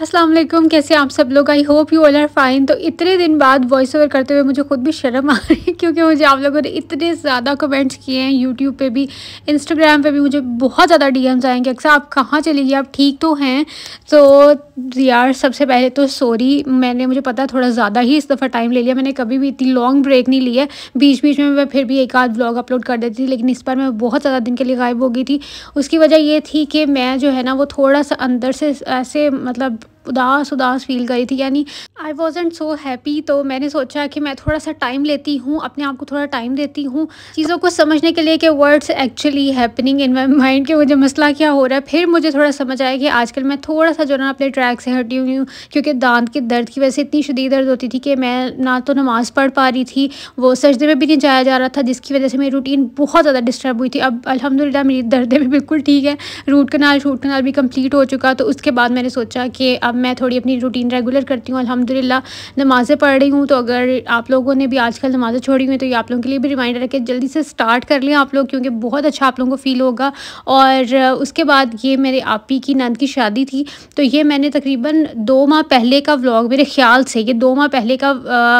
अस्सलाम वालेकुम, कैसे आप सब लोग। I hope you all are fine. तो इतने दिन बाद वॉइस ओवर करते हुए मुझे खुद भी शर्म आ रही है क्योंकि मुझे आप लोगों ने इतने ज़्यादा कमेंट्स किए हैं यूट्यूब पे भी, इंस्टाग्राम पे भी। मुझे बहुत ज़्यादा डीएम्स आए कि अक्सर आप कहाँ चली गई, आप ठीक तो हैं। तो यार सबसे पहले तो सॉरी, मुझे पता है थोड़ा ज़्यादा ही इस दफ़ा टाइम ले लिया। मैंने कभी भी इतनी लॉन्ग ब्रेक नहीं ली है। बीच बीच में मैं फिर भी एक आध व्लॉग अपलोड कर देती थी, लेकिन इस बार मैं बहुत ज़्यादा दिन के लिए गायब हो गई थी। उसकी वजह ये थी कि मैं जो है ना वो थोड़ा सा अंदर से ऐसे मतलब उदास उदास फील करी थी, यानी आई वॉजेंट सो हैप्पी। तो मैंने सोचा कि मैं थोड़ा सा टाइम लेती हूँ, अपने आप को थोड़ा टाइम देती हूँ चीज़ों को समझने के लिए कि words actually happening in my mind, कि मुझे मसला क्या हो रहा है। फिर मुझे थोड़ा समझ आया कि आजकल मैं थोड़ा सा जो ना अपने ट्रैक से हटी हुई हूँ, क्योंकि दांत के दर्द की वजह से इतनी शदीद दर्द होती थी कि मैं ना तो नमाज़ पढ़ पा रही थी, वो सजदे में भी नहीं जाया जा रहा था, जिसकी वजह से मेरी रूटीन बहुत ज़्यादा डिस्टर्ब हुई थी। अब अल्हम्दुलिल्लाह मेरी दर्दें भी बिल्कुल ठीक है, रूट कनाल भी कंप्लीट हो चुका। तो उसके बाद मैंने सोचा कि अब मैं थोड़ी अपनी रूटीन रेगुलर करती हूँ। अल्हम्दुलिल्लाह नमाज़ें पढ़ रही हूँ। तो अगर आप लोगों ने भी आजकल नमाज़ें छोड़ी हुई हैं तो ये आप लोगों के लिए भी रिमाइंडर है कि जल्दी से स्टार्ट कर लें आप लोग, क्योंकि बहुत अच्छा आप लोगों को फ़ील होगा। और उसके बाद ये मेरे आपी की नंद की शादी थी, तो ये मैंने तकरीबन 2 माह पहले का व्लॉग, मेरे ख्याल से ये 2 माह पहले का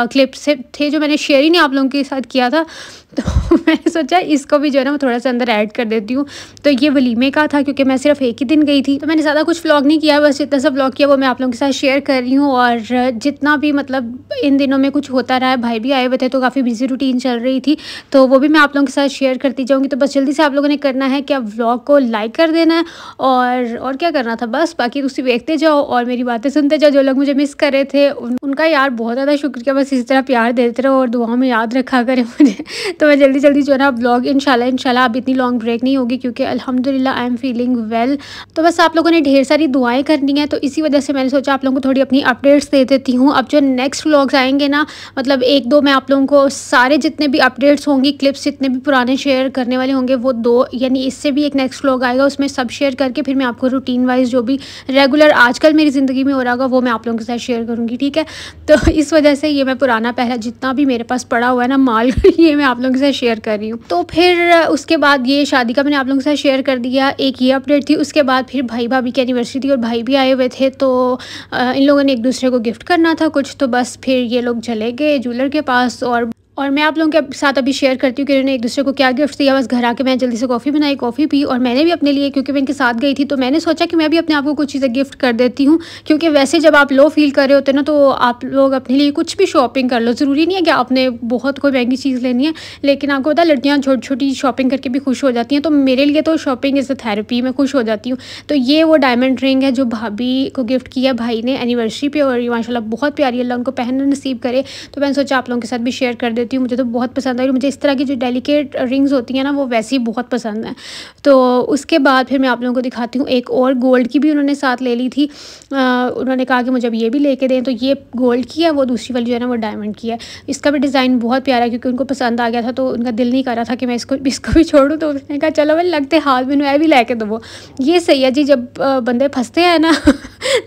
क्लिप से थे जो मैंने शेयर ही नहीं आप लोगों के साथ किया था। तो मैंने सोचा इसको भी जो है ना मैं थोड़ा सा अंदर ऐड कर देती हूँ। तो ये वलीमे का था, क्योंकि मैं सिर्फ एक ही दिन गई थी, तो मैंने ज़्यादा कुछ व्लॉग नहीं किया, बस जितना सा व्लॉग किया वो मैं आप लोगों के साथ शेयर कर रही हूँ। और जितना भी मतलब इन दिनों में कुछ होता रहा है, भाई भी आए हुए थे तो काफ़ी बिजी रूटीन चल रही थी, तो वो भी मैं आप लोगों के साथ शेयर करती जाऊँगी। तो बस जल्दी से आप लोगों ने करना है कि आप व्लॉग को लाइक कर देना है, और क्या करना था बस, बाकी उसी देखते जाओ और मेरी बातें सुनते जाओ। जो लोग मुझे मिस कर रहे थे उनका यार बहुत ज़्यादा शुक्रिया, बस इस तरह प्यार देते रहो और दुआ में याद रखा करें मुझे। तो मैं जल्दी जल्दी जो है ना ब्लॉग इंशाल्लाह अब इतनी लॉन्ग ब्रेक नहीं होगी, क्योंकि अल्हम्दुलिल्लाह आई एम फीलिंग वेल। तो बस आप लोगों ने ढेर सारी दुआएं करनी है, तो इसी वजह से मैंने सोचा आप लोगों को थोड़ी अपनी अपडेट्स दे देती हूँ। अब जो नेक्स्ट व्लॉग्स आएंगे ना, मतलब 1-2 मैं आप लोगों को सारे जितने भी अपडेट्स होंगी, क्लिप्स जितने भी पुराने शेयर करने वाले होंगे वो 2, यानी इससे भी एक नेक्स्ट व्लॉग आएगा, उसमें सब शेयर करके फिर मैं आपको रूटीन वाइज जो भी रेगुलर आजकल मेरी ज़िंदगी में हो रहा होगा वो मैं आप लोगों के साथ शेयर करूँगी, ठीक है। तो इस वजह से ये मैं पुराना पहला जितना भी मेरे पास पड़ा हुआ है ना माल ये मैं आप लोगों के साथ शेयर कर रही हूँ। तो फिर उसके बाद ये शादी का मैंने आप लोगों के साथ शेयर कर दिया, एक ये अपडेट थी। उसके बाद फिर भाई भाभी की एनिवर्सरी थी और भाई भी आए हुए थे, तो इन लोगों ने एक दूसरे को गिफ्ट करना था कुछ, तो बस फिर ये लोग चले गए ज्वेलर के पास। और मैं आप लोगों के साथ अभी शेयर करती हूँ कि उन्होंने एक दूसरे को क्या गिफ्ट दिया। बस घर आके मैं जल्दी से कॉफ़ी बनाई, कॉफ़ी पी, और मैंने भी अपने लिए, क्योंकि मैं इनके साथ गई थी, तो मैंने सोचा कि मैं भी अपने आप को कुछ चीज़ें गिफ्ट कर देती हूँ। क्योंकि वैसे जब आप लो फील कर रहे होते हैं ना, तो आप लोग अपने लिए कुछ भी शॉपिंग कर लो, ज़रूरी नहीं है कि आपने बहुत कोई महंगी चीज़ लेनी है, लेकिन आपको पता है लड़कियाँ छोटी छोटी शॉपिंग करके भी खुश हो जाती हैं। तो मेरे लिए तो शॉपिंग इज़ अ थेरेपी, मैं खुश हो जाती हूँ। तो ये वो डायमंड रिंग है जो भाभी को गिफ्ट किया भाई ने एनिवर्सरी पे, और ये माशाल्लाह बहुत प्यारी, अल्लाह उनको पहनना नसीब करे। तो मैंने सोचा आप लोगों के साथ भी शेयर कर देती हूँ। मुझे तो बहुत पसंद आई, मुझे इस तरह की जो डेलिकेट रिंग्स होती हैं ना वो वैसी बहुत पसंद है। तो उसके बाद फिर मैं आप लोगों को दिखाती हूँ, एक और गोल्ड की भी उन्होंने साथ ले ली थी। उन्होंने कहा कि मुझे अब ये भी लेके दें, तो ये गोल्ड की है, वो दूसरी वाली जो है ना वो डायमंड की है। इसका भी डिज़ाइन बहुत प्यारा है, क्योंकि उनको पसंद आ गया था, तो उनका दिल नहीं कर रहा था कि मैं इसको भी छोड़ूँ। तो उसने कहा चलो भाई लगते हाथ में मैं भी लेके दो। ये सही है जी, जब बंदे फंसते हैं ना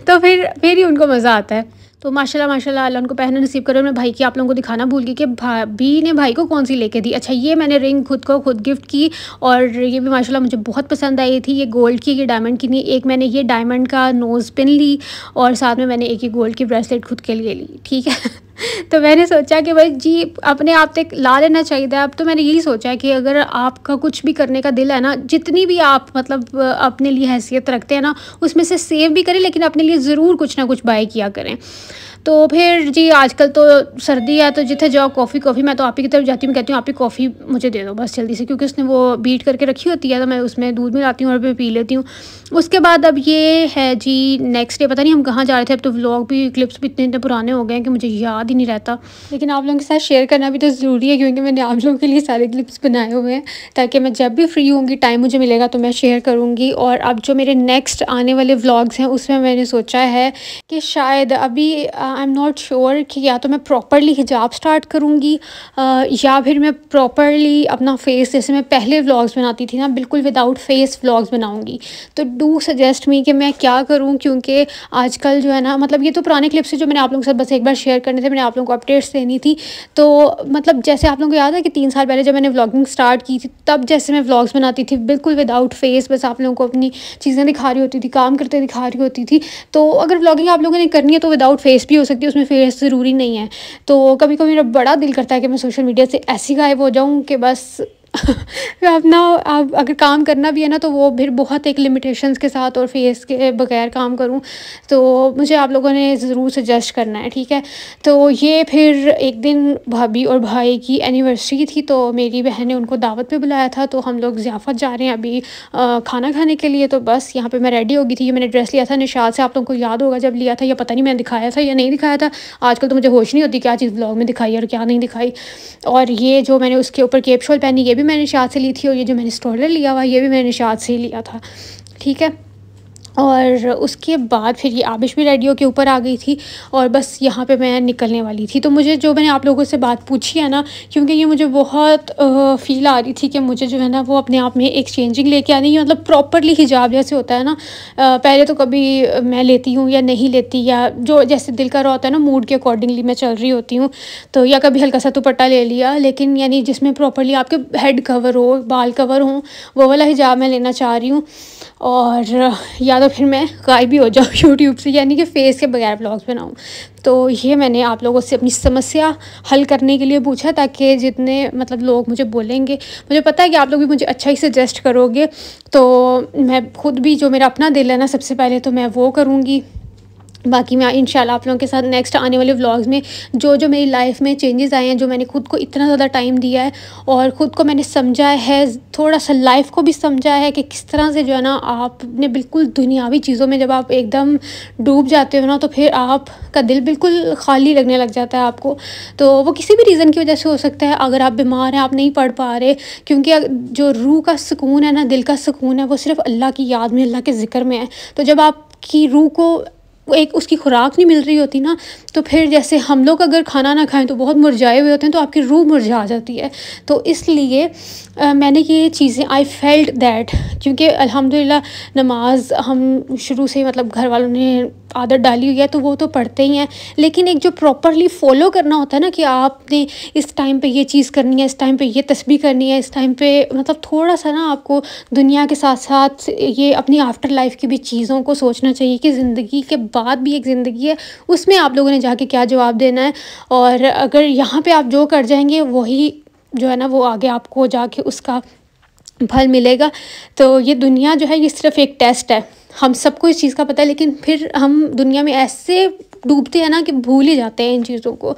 तो फिर ही उनको मज़ा आता है। तो माशाल्लाह माशाल्लाह अल्लाह उनको पहनना नसीब करो। मैं भाई की आप लोगों को दिखाना भूल गई कि भाभी ने भाई को कौन सी लेके दी। अच्छा, ये मैंने रिंग खुद को खुद गिफ्ट की, और ये भी माशाल्लाह मुझे बहुत पसंद आई थी। ये गोल्ड की, ये डायमंड की नहीं। एक मैंने ये डायमंड का नोज़ पिन ली, और साथ में मैंने एक ये गोल्ड की ब्रेसलेट खुद के लिए ली, ठीक है। तो मैंने सोचा कि भाई जी अपने आप तक ला लेना चाहिए। अब तो मैंने यही सोचा है कि अगर आपका कुछ भी करने का दिल है ना, जितनी भी आप मतलब अपने लिए हैसियत रखते हैं ना, उसमें से सेव भी करें, लेकिन अपने लिए ज़रूर कुछ ना कुछ बाय किया करें। तो फिर जी आजकल तो सर्दी है, तो जिथे जाओ कॉफ़ी मैं तो आप ही की तरफ जाती हूँ, कहती हूँ आप ही कॉफ़ी मुझे दे दो बस जल्दी से, क्योंकि उसने वो बीट करके रखी होती है, तो मैं उसमें दूध मिलाती हूँ और मैं पी लेती हूँ। उसके बाद अब ये है जी नेक्स्ट डे, पता नहीं हम कहाँ जा रहे थे। अब तो व्लॉग भी, क्लिप्स भी इतने पुराने हो गए हैं कि मुझे याद ही नहीं रहता, लेकिन आप लोगों के साथ शेयर करना भी तो ज़रूरी है, क्योंकि मैंने आप लोगों के लिए सारे क्लिप्स बनाए हुए हैं, ताकि मैं जब भी फ्री होंगी, टाइम मुझे मिलेगा तो मैं शेयर करूँगी। और अब जो मेरे नेक्स्ट आने वाले व्लॉग्स हैं उसमें मैंने सोचा है कि शायद अभी आई एम नॉट श्योर कि या तो मैं प्रॉपरली हिजाब स्टार्ट करूँगी, या फिर मैं प्रॉपरली अपना फेस, जैसे मैं पहले व्लॉग्स बनाती थी ना, बिल्कुल विदाउट फेस व्लॉग्स बनाऊँगी। तो डू सजेस्ट मी कि मैं क्या करूँ, क्योंकि आजकल जो है ना, मतलब ये तो पुराने क्लिप्स से जो मैंने आप लोगों के साथ बस एक बार शेयर करने थे, मैंने आप लोगों को अपडेट्स देनी थी। तो मतलब जैसे आप लोगों को याद है कि 3 साल पहले जब मैंने व्लॉगिंग स्टार्ट की थी, तब जैसे मैं व्लॉग्स बनाती थी बिल्कुल विदाउट फेस, बस आप लोगों को अपनी चीज़ें दिखा रही होती थी, काम करते दिखा रही होती थी। तो अगर व्लॉगिंग आप लोगों ने करनी है तो विदाउट फेस भी हो सकती है, उसमें फेस ज़रूरी नहीं है। तो कभी कभी मेरा बड़ा दिल करता है कि मैं सोशल मीडिया से ऐसी गायब हो जाऊँ कि बस अपना अब अगर काम करना भी है ना, तो वो फिर बहुत एक लिमिटेशंस के साथ और फेस के बगैर काम करूं। तो मुझे आप लोगों ने ज़रूर सजेस्ट करना है, ठीक है। तो ये फिर एक दिन भाभी और भाई की एनिवर्सरी थी, तो मेरी बहन ने उनको दावत पे बुलाया था, तो हम लोग ज़ियाफ़त जा रहे हैं अभी खाना खाने के लिए। तो बस यहाँ पे मैं रेडी हो गई थी। ये मैंने ड्रेस लिया था निशात से, आप लोगों को याद होगा जब लिया था, या पता नहीं मैंने दिखाया था या नहीं दिखाया था। आजकल तो मुझे होश नहीं होती क्या चीज़ व्लॉग में दिखाई और क्या नहीं दिखाई। और ये जो मैंने उसके ऊपर केप शॉल पहनी, ये भी मैंने निशात से ली थी, और ये जो मैंने स्टॉलर लिया हुआ ये भी मैंने निशात से ही लिया था, ठीक है। और उसके बाद फिर ये आबिश भी रेडी होके ऊपर आ गई थी, और बस यहाँ पे मैं निकलने वाली थी। तो मुझे जो मैंने आप लोगों से बात पूछी है ना, क्योंकि ये मुझे बहुत फ़ील आ रही थी कि मुझे जो है ना वो अपने आप में एक चेंजिंग लेके आनी है, मतलब प्रॉपरली हिजाब जैसे होता है ना। पहले तो कभी मैं लेती हूँ या नहीं लेती, या जो जैसे दिल का रहा होता है ना, मूड के अकॉर्डिंगली मैं चल रही होती हूँ। तो या कभी हल्का सा दुपट्टा ले लिया, लेकिन यानी जिसमें प्रॉपरली आपके हेड कवर हो, बाल कवर हों, वो वाला हिजाब मैं लेना चाह रही हूँ। और या तो फिर मैं गायब भी हो जाऊँ यूट्यूब से, यानी कि फ़ेस के बगैर व्लॉग्स बनाऊँ। तो ये मैंने आप लोगों से अपनी समस्या हल करने के लिए पूछा, ताकि जितने मतलब लोग मुझे बोलेंगे, मुझे पता है कि आप लोग भी मुझे अच्छा ही सजेस्ट करोगे, तो मैं खुद भी जो मेरा अपना दिल है ना, सबसे पहले तो मैं वो करूँगी। बाकी मैं इंशाल्लाह आप लोगों के साथ नेक्स्ट आने वाले व्लॉग्स में जो मेरी लाइफ में चेंजेस आए हैं, जो मैंने खुद को इतना ज़्यादा टाइम दिया है और ख़ुद को मैंने समझा है, थोड़ा सा लाइफ को भी समझा है कि किस तरह से जो है ना, आपने बिल्कुल दुनियावी चीज़ों में जब आप एकदम डूब जाते हो ना, तो फिर आपका दिल बिल्कुल खाली लगने लग जाता है आपको। तो वो किसी भी रीज़न की वजह से हो सकता है। अगर आप बीमार हैं, आप नहीं पढ़ पा रहे, क्योंकि जो रूह का सुकून है ना, दिल का सुकून है, वो सिर्फ़ अल्लाह की याद में, अल्लाह के ज़िक्र में है। तो जब आपकी रूह को एक उसकी खुराक नहीं मिल रही होती ना, तो फिर जैसे हम लोग अगर खाना ना खाएं तो बहुत मुरझाए हुए होते हैं, तो आपकी रूह मुरझा जाती है। तो इसलिए मैंने ये चीज़ें आई फेल्ट दैट, क्योंकि अल्हम्दुलिल्लाह नमाज हम शुरू से मतलब घर वालों ने आदत डाली हुई है, तो वो तो पढ़ते ही हैं, लेकिन एक जो प्रॉपरली फ़ॉलो करना होता है ना, कि आपने इस टाइम पे ये चीज़ करनी है, इस टाइम पे ये तस्बीह करनी है, इस टाइम पे मतलब थोड़ा सा ना आपको दुनिया के साथ साथ ये अपनी आफ्टर लाइफ की भी चीज़ों को सोचना चाहिए कि ज़िंदगी के बाद भी एक ज़िंदगी है, उसमें आप लोगों ने जाके क्या जवाब देना है। और अगर यहाँ पे आप जो कर जाएंगे, वही जो है ना वो आगे आपको जाके उसका फल मिलेगा। तो ये दुनिया जो है, ये सिर्फ़ एक टेस्ट है। हम सबको इस चीज़ का पता है, लेकिन फिर हम दुनिया में ऐसे डूबते हैं ना कि भूल ही जाते हैं इन चीज़ों को।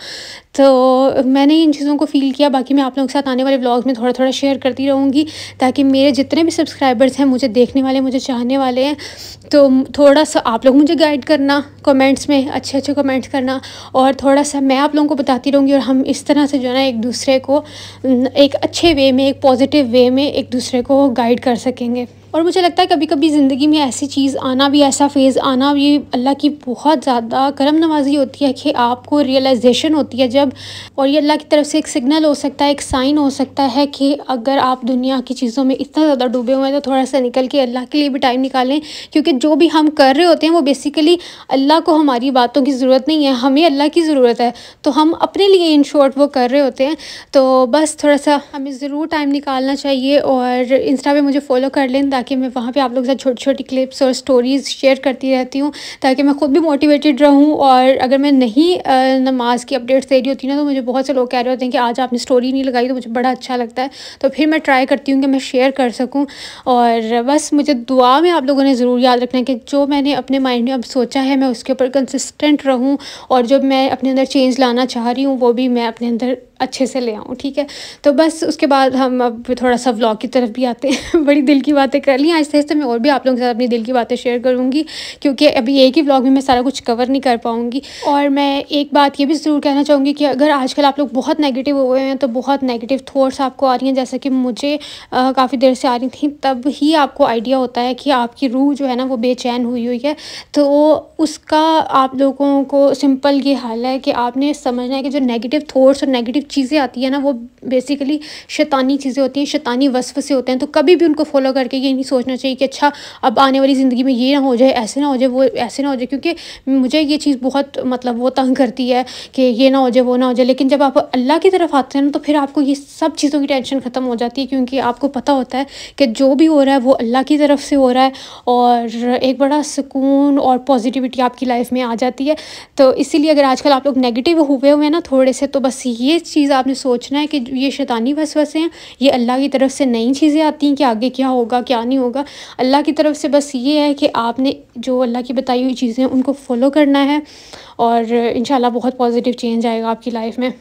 तो मैंने इन चीज़ों को फ़ील किया। बाकी मैं आप लोगों के साथ आने वाले व्लॉग्स में थोड़ा थोड़ा शेयर करती रहूँगी, ताकि मेरे जितने भी सब्सक्राइबर्स हैं, मुझे देखने वाले, मुझे चाहने वाले हैं, तो थोड़ा सा आप लोग मुझे गाइड करना, कमेंट्स में अच्छे अच्छे कमेंट्स करना, और थोड़ा सा मैं आप लोगों को बताती रहूँगी, और हम इस तरह से जो है ना एक दूसरे को एक अच्छे वे में, एक पॉजिटिव वे में एक दूसरे को गाइड कर सकेंगे। और मुझे लगता है कभी कभी ज़िंदगी में ऐसी चीज़ आना भी, ऐसा फ़ेज़ आना भी अल्लाह की बहुत ज़्यादा करम नवाज़ी होती है, कि आपको रियलाइजेशन होती है जब, और ये अल्लाह की तरफ से एक सिग्नल हो सकता है, एक साइन हो सकता है कि अगर आप दुनिया की चीज़ों में इतना ज़्यादा डूबे हुए हैं, तो थोड़ा सा निकल के अल्लाह के लिए भी टाइम निकालें। क्योंकि जो भी हम कर रहे होते हैं, वो बेसिकली अल्लाह को हमारी बातों की ज़रूरत नहीं है, हमें अल्लाह की ज़रूरत है। तो हम अपने लिए इन शॉर्ट वो कर रहे होते हैं। तो बस थोड़ा सा हमें ज़रूर टाइम निकालना चाहिए, और इंस्टा पे मुझे फ़ॉलो कर लें, ताकि मैं वहाँ पे आप लोगों के साथ छोटी छोटी क्लिप्स और स्टोरीज़ शेयर करती रहती हूँ, ताकि मैं ख़ुद भी मोटिवेटेड रहूँ। और अगर मैं नहीं नमाज की अपडेट्स दे रही होती ना, तो मुझे बहुत से लोग कह रहे होते हैं कि आज आपने स्टोरी नहीं लगाई, तो मुझे बड़ा अच्छा लगता है। तो फिर मैं ट्राई करती हूँ कि मैं शेयर कर सकूँ। और बस मुझे दुआ में आप लोगों ने ज़रूर याद रखना है कि जो मैंने अपने माइंड में अब सोचा है, मैं उसके ऊपर कंसिस्टेंट रहूँ, और जो मैं अपने अंदर चेंज लाना चाह रही हूँ, वो भी मैं अपने अंदर अच्छे से ले आऊँ, ठीक है। तो बस उसके बाद हम अब थोड़ा सा व्लॉग की तरफ भी आते हैं। बड़ी दिल की बातें कर ली। आहिस्ते आहिस्ते मैं और भी आप लोगों के साथ अपनी दिल की बातें शेयर करूँगी, क्योंकि अभी एक ही व्लॉग में मैं सारा कुछ कवर नहीं कर पाऊँगी। और मैं एक बात ये भी ज़रूर कहना चाहूँगी कि अगर आजकल आप लोग बहुत नेगेटिव हो गए हैं, तो बहुत नेगेटिव थॉट्स आपको आ रही हैं, जैसे कि मुझे काफ़ी देर से आ रही थी, तब ही आपको आइडिया होता है कि आपकी रूह जो है ना, वो बेचैन हुई है। तो उसका आप लोगों को सिंपल ये हाल है कि आपने समझना है कि जो नेगेटिव थॉट्स और नेगेटिव चीज़ें आती है ना वो बेसिकली शैतानी चीज़ें होती हैं, शैतानी वसवसे होते हैं। तो कभी भी उनको फॉलो करके ये नहीं सोचना चाहिए कि अच्छा अब आने वाली ज़िंदगी में ये ना हो जाए, ऐसे ना हो जाए, वो ऐसे ना हो जाए, क्योंकि मुझे ये चीज़ बहुत मतलब वो तंग करती है कि ये ना हो जाए, वो ना हो जाए। लेकिन जब आप अल्लाह की तरफ आते हैं ना तो फिर आपको ये सब चीज़ों की टेंशन ख़त्म हो जाती है, क्योंकि आपको पता होता है कि जो भी हो रहा है वो अल्लाह की तरफ से हो रहा है और एक बड़ा सुकून और पॉजिटिविटी आपकी लाइफ में आ जाती है। तो इसीलिए अगर आजकल आप लोग नेगेटिव हुए हुए हैं ना थोड़े से, तो बस ये चीज़ आपने सोचना है कि ये शैतानी वसवसे हैं, ये अल्लाह की तरफ से नई चीज़ें आती हैं कि आगे क्या होगा क्या नहीं होगा। अल्लाह की तरफ से बस ये है कि आपने जो अल्लाह की बताई हुई चीज़ें हैं उनको फॉलो करना है और इंशाल्लाह बहुत पॉजिटिव चेंज आएगा आपकी लाइफ में।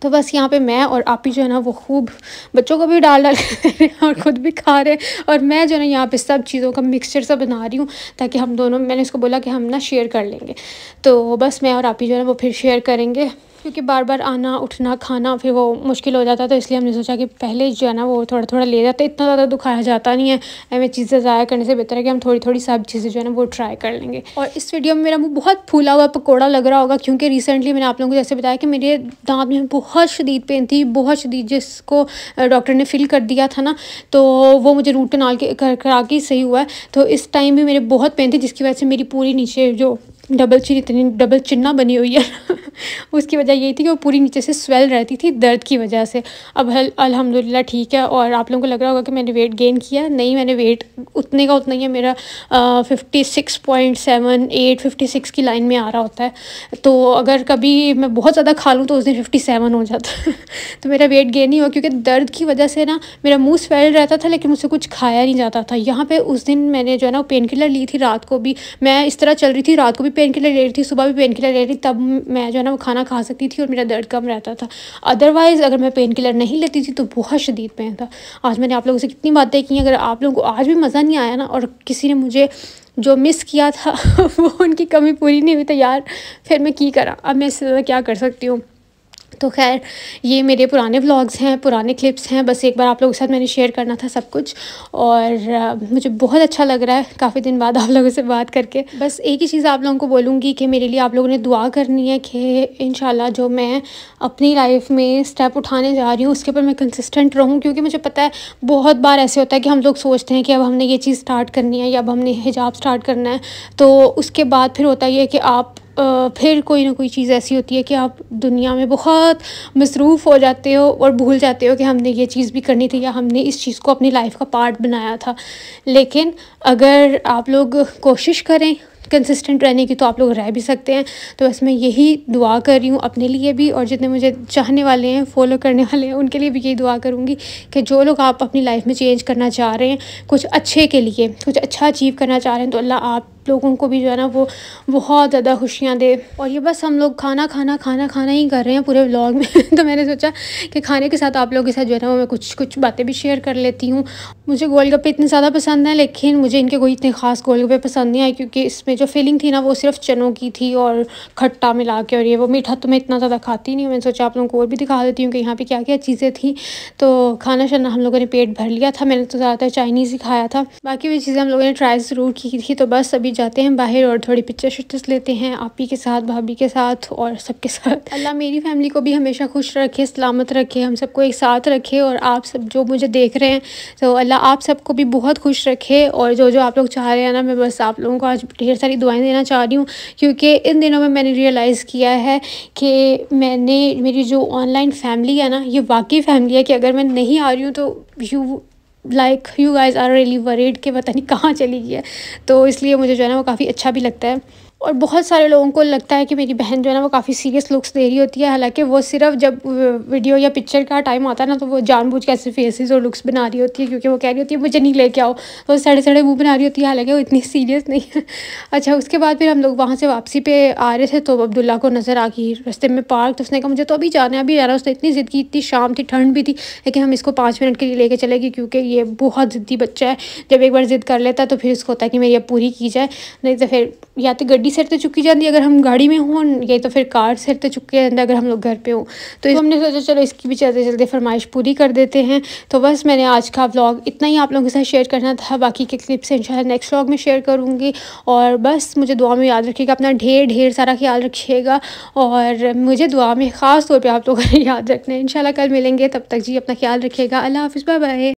तो बस यहाँ पे मैं और आप ही जो है ना वो खूब बच्चों को भी डाल और ख़ुद भी खा रहे हैं, और मैं जो है ना यहाँ पे सब चीज़ों का मिक्सचर सा बना रही हूँ ताकि हम दोनों, मैंने इसको बोला कि हम ना शेयर कर लेंगे। तो बस मैं और आप ही जो है ना वो फिर शेयर करेंगे, क्योंकि बार बार आना उठना खाना फिर वो मुश्किल हो जाता। तो इसलिए हमने सोचा कि पहले जो है ना वो थोड़ा थोड़ा ले जाते, इतना ज़्यादा दुखाया जाता नहीं है, हमें चीज़ें ज़ाया करने से बेहतर है कि हम थोड़ी थोड़ी सब चीज़ें जो है ना वो ट्राई कर लेंगे। और इस वीडियो में मेरा मुँह बहुत फूला हुआ पकौड़ा लग रहा होगा, क्योंकि रिसेंटली मैंने आप लोगों को जैसे बताया कि मेरे दांत में बहुत शदीद पेन थी, बहुत शदीद, जिसको डॉक्टर ने फिल कर दिया था ना, तो वो मुझे रूट कनाल के करा के सही हुआ है। तो इस टाइम भी मेरे बहुत पेन थी, जिसकी वजह से मेरी पूरी नीचे जो डबल चिन, इतनी डबल चिन्ना बनी हुई है उसकी वजह यही थी कि वो पूरी नीचे से स्वेल रहती थी दर्द की वजह से। अब अल्हम्दुलिल्लाह ठीक है। और आप लोगों को लग रहा होगा कि मैंने वेट गेन किया, नहीं, मैंने वेट उतने का उतना ही है, मेरा 56.78 56 की लाइन में आ रहा होता है। तो अगर कभी मैं बहुत ज़्यादा खा लूँ तो उस दिन 57 हो जाता है तो मेरा वेट गेन नहीं हुआ, क्योंकि दर्द की वजह से ना मेरा मुँह स्वेल रहता था लेकिन मुझसे कुछ खाया नहीं जाता था। यहाँ पर उस दिन मैंने जो है ना पेन किलर ली थी, रात को भी मैं इस तरह चल रही थी, रात को भी पेन किलर ले रही थी, सुबह भी पेन किलर ले रही थी, तब मैं जो है ना वो खाना खा सकती थी और मेरा दर्द कम रहता था। अदरवाइज़ अगर मैं पेन किलर नहीं लेती थी तो बहुत शदीद पेन था। आज मैंने आप लोगों से कितनी बातें की, अगर आप लोगों को आज भी मज़ा नहीं आया ना और किसी ने मुझे जो मिस किया था वो उनकी कमी पूरी नहीं हुई, तो यार फिर मैं की करा, अब मैं इससे ज़्यादा क्या कर सकती हूँ। तो खैर ये मेरे पुराने व्लॉग्स हैं, पुराने क्लिप्स हैं, बस एक बार आप लोगों के साथ मैंने शेयर करना था सब कुछ। और मुझे बहुत अच्छा लग रहा है काफ़ी दिन बाद आप लोगों से बात करके। बस एक ही चीज़ आप लोगों को बोलूँगी कि मेरे लिए आप लोगों ने दुआ करनी है कि इंशाल्लाह जो मैं अपनी लाइफ में स्टेप उठाने जा रही हूँ उसके ऊपर मैं कंसिस्टेंट रहूँ, क्योंकि मुझे पता है बहुत बार ऐसे होता है कि हम लोग सोचते हैं कि अब हमने ये चीज़ स्टार्ट करनी है या अब हमने हिजाब स्टार्ट करना है, तो उसके बाद फिर होता ही है कि आप फिर कोई ना कोई चीज़ ऐसी होती है कि आप दुनिया में बहुत मसरूफ़ हो जाते हो और भूल जाते हो कि हमने ये चीज़ भी करनी थी या हमने इस चीज़ को अपनी लाइफ का पार्ट बनाया था। लेकिन अगर आप लोग कोशिश करें कंसिस्टेंट रहने की तो आप लोग रह भी सकते हैं। तो बस मैं यही दुआ कर रही हूँ अपने लिए भी, और जितने मुझे चाहने वाले हैं, फॉलो करने वाले हैं, उनके लिए भी यही दुआ करूँगी कि जो लोग आप अपनी लाइफ में चेंज करना चाह रहे हैं, कुछ अच्छे के लिए, कुछ अच्छा अचीव करना चाह रहे हैं, तो अल्लाह आप लोगों को भी जो है ना वो बहुत ज़्यादा खुशियाँ दे। और ये बस हम लोग खाना ही कर रहे हैं पूरे व्लॉग में तो मैंने सोचा कि खाने के साथ आप लोगों के साथ जो है ना वो मैं कुछ बातें भी शेयर कर लेती हूँ। मुझे गोलगप्पे इतने ज़्यादा पसंद हैं, लेकिन मुझे इनके कोई इतने ख़ास गोलगप्पे पसंद नहीं आए, क्योंकि इसमें जो फीलिंग थी ना वो सिर्फ चनों की थी और खट्टा मिला के, और ये वो मीठा तो मैं इतना ज़्यादा खाती नहीं हूँ। मैंने सोचा आप लोगों को और भी दिखा देती हूँ कि यहाँ पर क्या क्या चीज़ें थी। तो खाना शाना हम लोगों ने पेट भर लिया था, मैंने तो ज़्यादातर चाइनीज़ ही खाया था, बाकी भी चीज़ें हम लोगों ने ट्राई ज़रूर की थी। तो बस अभी जाते हैं बाहर और थोड़ी पिक्चर शिक्चर्स लेते हैं आपी के साथ, भाभी के साथ और सबके साथ। अल्लाह मेरी फैमिली को भी हमेशा खुश रखे, सलामत रखे, हम सबको एक साथ रखे, और आप सब जो मुझे देख रहे हैं तो अल्लाह आप सबको भी बहुत खुश रखे। और जो जो आप लोग चाह रहे हैं ना, मैं बस आप लोगों को आज ढेर सारी दुआएं देना चाह रही हूँ, क्योंकि इन दिनों में मैंने रियलाइज़ किया है कि मेरी जो ऑनलाइन फैमिली है ना, ये वाकई फैमिली है कि अगर मैं नहीं आ रही हूँ तो you guys are really worried कि पता नहीं कहाँ चली गई है। तो इसलिए मुझे जो है ना वो काफ़ी अच्छा भी लगता है। और बहुत सारे लोगों को लगता है कि मेरी बहन जो है ना वो काफ़ी सीरियस लुक्स दे रही होती है, हालांकि वो सिर्फ जब वीडियो या पिक्चर का टाइम आता है ना तो वो जानबूझ के ऐसे फेसेस और लुक्स बना रही होती है, क्योंकि वो कह रही होती है मुझे नहीं लेके आओ, तो सड़े सड़े मुँह बना रही होती है, हालांकि वो इतनी सीरियस नहीं है। अच्छा, उसके बाद फिर हम लोग वहाँ से वापसी पे आ रहे थे तो अब्दुल्ला को नज़र आ गई रास्ते में पार्क, तो उसने कहा मुझे तो अभी जाना है, अभी जाना है। उसने इतनी ज़िद की, इतनी शाम थी, ठंड भी थी, लेकिन हम इसको 5 मिनट के लिए लेके चलेगी, क्योंकि ये बहुत ज़िद्दी बच्चा है। जब एक बार ज़िद कर लेता है तो फिर इसको होता है कि मेरी अब पूरी की जाए, नहीं तो फिर या तो गड्डी सिर ते चुकी जाती अगर हम गाड़ी में हों, या तो फिर कार सिर ते चुके जाते अगर हम लोग घर पे हों। तो हमने सोचा चलो इसकी भी चलते चलते फरमाइश पूरी कर देते हैं। तो बस मैंने आज का व्लॉग इतना ही आप लोगों के साथ शेयर करना था, बाकी के क्लिप्स इंशाल्लाह नेक्स्ट व्लॉग में शेयर करूँगी। और बस मुझे दुआ में याद रखिएगा, अपना ढेर सारा ख्याल रखिएगा और मुझे दुआ में ख़ास तौर पर आप लोगों ने याद रखना है। इंशाल्लाह कल मिलेंगे, तब तक जी अपना ख्याल रखिएगा। अल्लाह हाफ़िज़, बाय बाय।